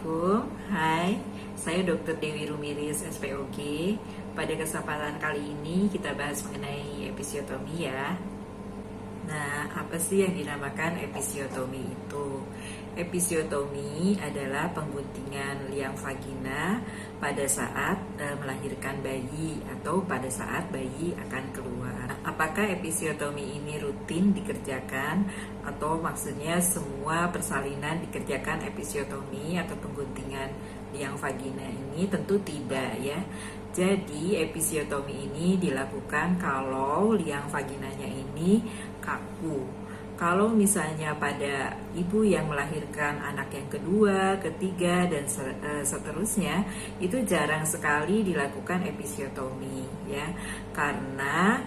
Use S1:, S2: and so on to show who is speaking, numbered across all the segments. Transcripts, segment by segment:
S1: Assalamualaikum, hai, saya Dr. Dewi Rumiris, SPOG. Pada kesempatan kali ini kita bahas mengenai episiotomi ya. Nah, apa sih yang dinamakan episiotomi itu? Episiotomi adalah pengguntingan liang vagina pada saat melahirkan bayi atau pada saat bayi akan keluar. Apakah episiotomi ini rutin dikerjakan atau maksudnya semua persalinan dikerjakan episiotomi atau pengguntingan liang vagina ini? Tentu tidak ya. Jadi episiotomi ini dilakukan kalau liang vaginanya ini kaku. Kalau misalnya pada ibu yang melahirkan anak yang kedua, ketiga, dan seterusnya, itu jarang sekali dilakukan episiotomi ya. Karena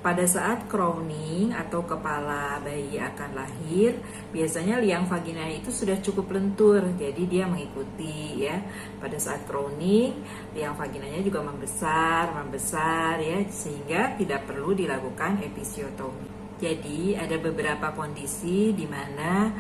S1: pada saat crowning atau kepala bayi akan lahir, biasanya liang vagina itu sudah cukup lentur, jadi dia mengikuti ya. Pada saat crowning, liang vaginanya juga membesar ya, sehingga tidak perlu dilakukan episiotomi. Jadi ada beberapa kondisi di mana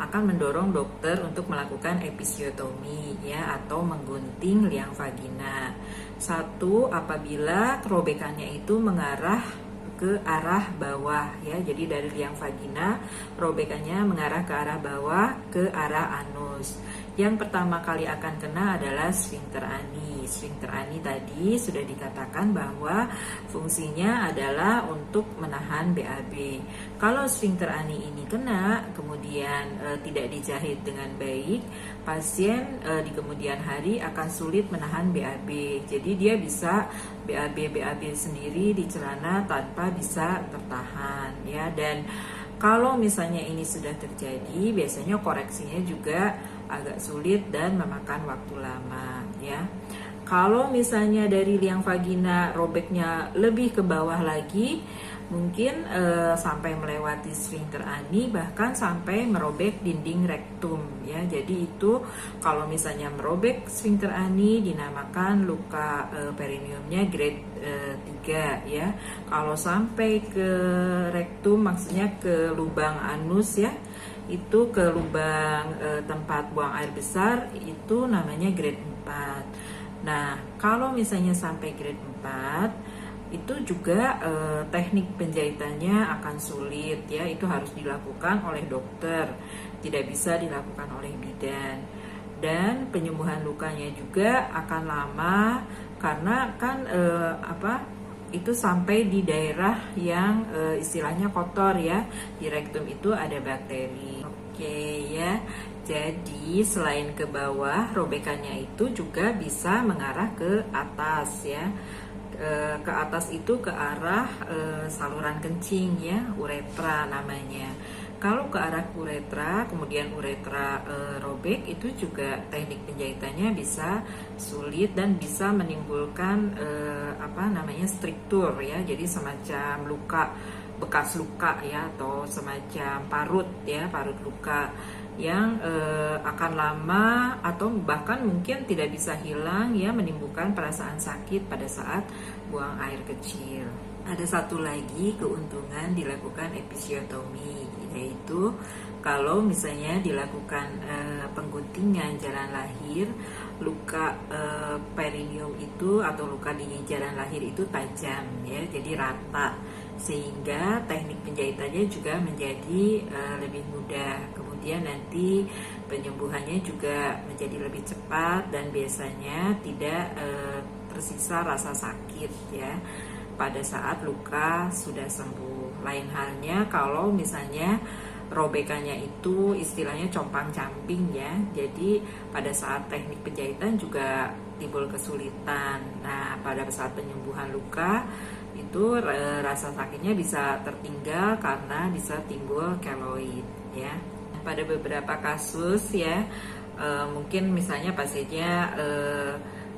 S1: akan mendorong dokter untuk melakukan episiotomi ya atau menggunting liang vagina. Satu, apabila kerobekannya itu mengarah ke arah bawah ya. Jadi dari liang vagina robekannya mengarah ke arah bawah ke arah anus. Yang pertama kali akan kena adalah sphincter ani. Sphincter ani tadi sudah dikatakan bahwa fungsinya adalah untuk menahan BAB. Kalau sphincter ani ini kena, kemudian tidak dijahit dengan baik, pasien di kemudian hari akan sulit menahan BAB. Jadi dia bisa BAB sendiri di celana tanpa bisa tertahan ya. Dan kalau misalnya ini sudah terjadi, biasanya koreksinya juga agak sulit dan memakan waktu lama ya. Kalau misalnya dari liang vagina robeknya lebih ke bawah lagi, mungkin sampai melewati sphincter ani, bahkan sampai merobek dinding rektum ya. Jadi itu kalau misalnya merobek sphincter ani dinamakan luka perineumnya grade 3 ya. Kalau sampai ke rektum, maksudnya ke lubang anus ya, itu ke lubang tempat buang air besar, itu namanya grade 4. Nah, kalau misalnya sampai grade 4, itu juga teknik penjahitannya akan sulit ya. Itu harus dilakukan oleh dokter, tidak bisa dilakukan oleh bidan. Dan penyembuhan lukanya juga akan lama karena kan itu sampai di daerah yang istilahnya kotor ya. Di rektum itu ada bakteri. Oke ya. Jadi selain ke bawah, robekannya itu juga bisa mengarah ke atas ya. Ke atas itu ke arah saluran kencing ya, uretra namanya. Kalau ke arah uretra, kemudian uretra robek, itu juga teknik penjahitannya bisa sulit dan bisa menimbulkan struktur ya. Jadi semacam luka, bekas luka ya, atau semacam parut ya, parut luka yang akan lama atau bahkan mungkin tidak bisa hilang ya, menimbulkan perasaan sakit pada saat buang air kecil. Ada satu lagi keuntungan dilakukan episiotomi, yaitu kalau misalnya dilakukan pengguntingan jalan lahir, luka perineum itu atau luka di jalan lahir itu tajam ya, jadi rata, sehingga teknik penjahitannya juga menjadi lebih mudah. Kemudian nanti penyembuhannya juga menjadi lebih cepat dan biasanya tidak tersisa rasa sakit ya pada saat luka sudah sembuh. Lain halnya kalau misalnya robekannya itu istilahnya compang-camping ya. Jadi pada saat teknik penjahitan juga timbul kesulitan. Nah, pada saat penyembuhan luka itu rasa sakitnya bisa tertinggal karena bisa timbul keloid ya. Pada beberapa kasus ya, mungkin misalnya pasiennya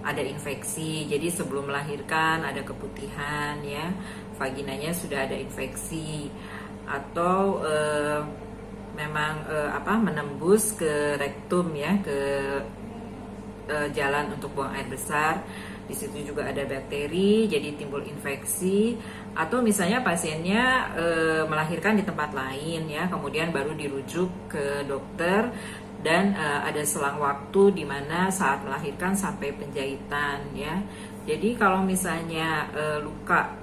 S1: ada infeksi, jadi sebelum melahirkan ada keputihan ya, vaginanya sudah ada infeksi, atau memang menembus ke rektum ya, ke jalan untuk buang air besar. Di situ juga ada bakteri, jadi timbul infeksi. Atau misalnya pasiennya melahirkan di tempat lain ya, kemudian baru dirujuk ke dokter dan ada selang waktu di mana saat melahirkan sampai penjahitan ya. Jadi kalau misalnya luka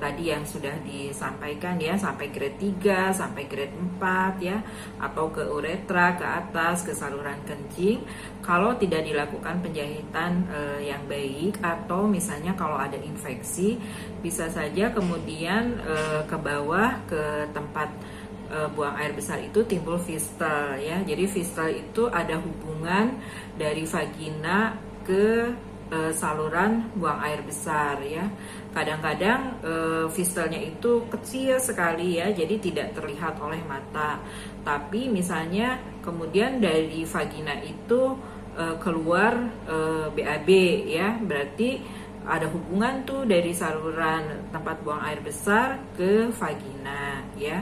S1: tadi yang sudah disampaikan ya, sampai grade 3 sampai grade 4 ya, atau ke uretra, ke atas, ke saluran kencing, kalau tidak dilakukan penjahitan yang baik, atau misalnya kalau ada infeksi, bisa saja kemudian ke bawah ke tempat buang air besar itu timbul fistel ya. Jadi fistel itu ada hubungan dari vagina ke saluran buang air besar ya. Kadang-kadang fistelnya itu kecil sekali ya, jadi tidak terlihat oleh mata. Tapi misalnya kemudian dari vagina itu keluar BAB ya, berarti ada hubungan tuh dari saluran tempat buang air besar ke vagina ya.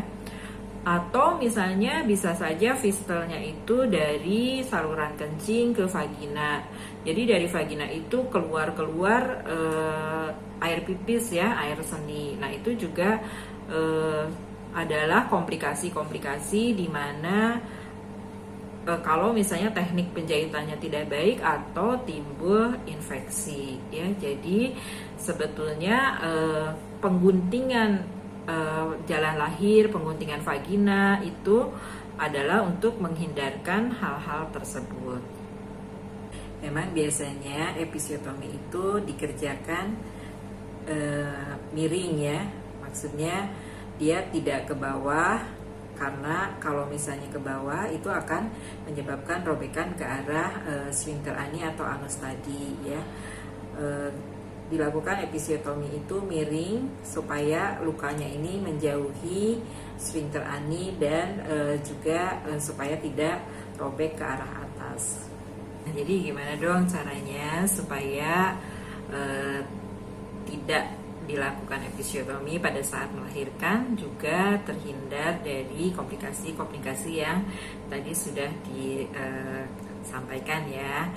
S1: Atau misalnya bisa saja fistelnya itu dari saluran kencing ke vagina. Jadi dari vagina itu keluar air pipis ya, air seni. Nah itu juga adalah komplikasi-komplikasi di mana kalau misalnya teknik penjahitannya tidak baik atau timbul infeksi ya. Jadi sebetulnya pengguntingan jalan lahir, pengguntingan vagina itu adalah untuk menghindarkan hal-hal tersebut. Memang biasanya episiotomi itu dikerjakan miring ya, maksudnya dia tidak ke bawah, karena kalau misalnya ke bawah itu akan menyebabkan robekan ke arah sphincter ani atau anus tadi ya. Dilakukan episiotomi itu miring supaya lukanya ini menjauhi sphincter ani dan juga supaya tidak robek ke arah atas. Nah, jadi gimana dong caranya supaya tidak dilakukan episiotomi pada saat melahirkan, juga terhindar dari komplikasi-komplikasi yang tadi sudah disampaikan ya.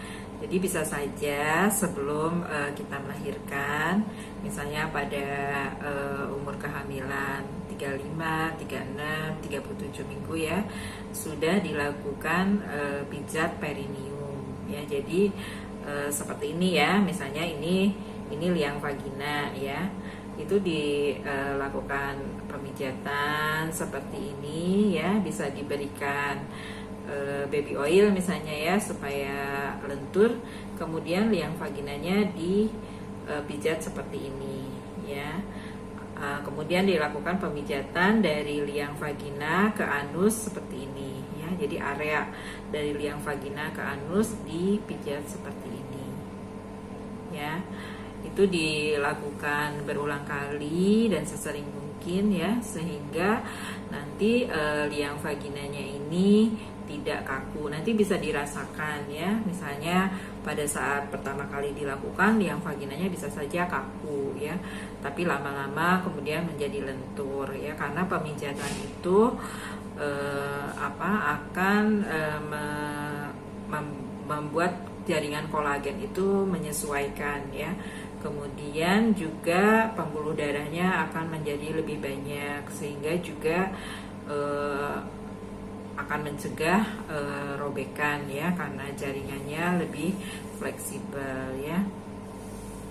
S1: Jadi bisa saja sebelum kita melahirkan, misalnya pada umur kehamilan 35, 36, 37 minggu ya, sudah dilakukan pijat perineum ya. Jadi seperti ini ya, misalnya ini liang vagina ya. Itu dilakukan pemijatan seperti ini ya, bisa diberikan baby oil misalnya ya supaya lentur, kemudian liang vaginanya dipijat seperti ini ya. Kemudian dilakukan pemijatan dari liang vagina ke anus seperti ini ya. Jadi area dari liang vagina ke anus dipijat seperti ini ya. Itu dilakukan berulang kali dan sesering mungkin ya, sehingga nanti liang vaginanya ini tidak kaku. Nanti bisa dirasakan ya, misalnya pada saat pertama kali dilakukan liang vaginanya bisa saja kaku ya, tapi lama-lama kemudian menjadi lentur ya, karena pemijatan itu akan membuat jaringan kolagen itu menyesuaikan ya. Kemudian juga pembuluh darahnya akan menjadi lebih banyak, sehingga juga akan mencegah robekan ya, karena jaringannya lebih fleksibel ya.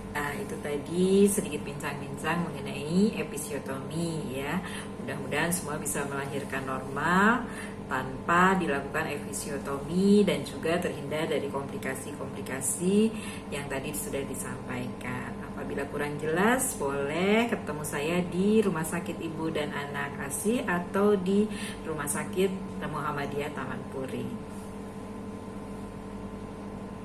S1: Nah, itu tadi sedikit bincang-bincang mengenai episiotomi ya. Mudah-mudahan semua bisa melahirkan normal tanpa dilakukan episiotomi dan juga terhindar dari komplikasi-komplikasi yang tadi sudah disampaikan. Apabila kurang jelas, boleh ketemu saya di Rumah Sakit Ibu dan Anak ASI atau di Rumah Sakit Muhammadiyah Taman Puri.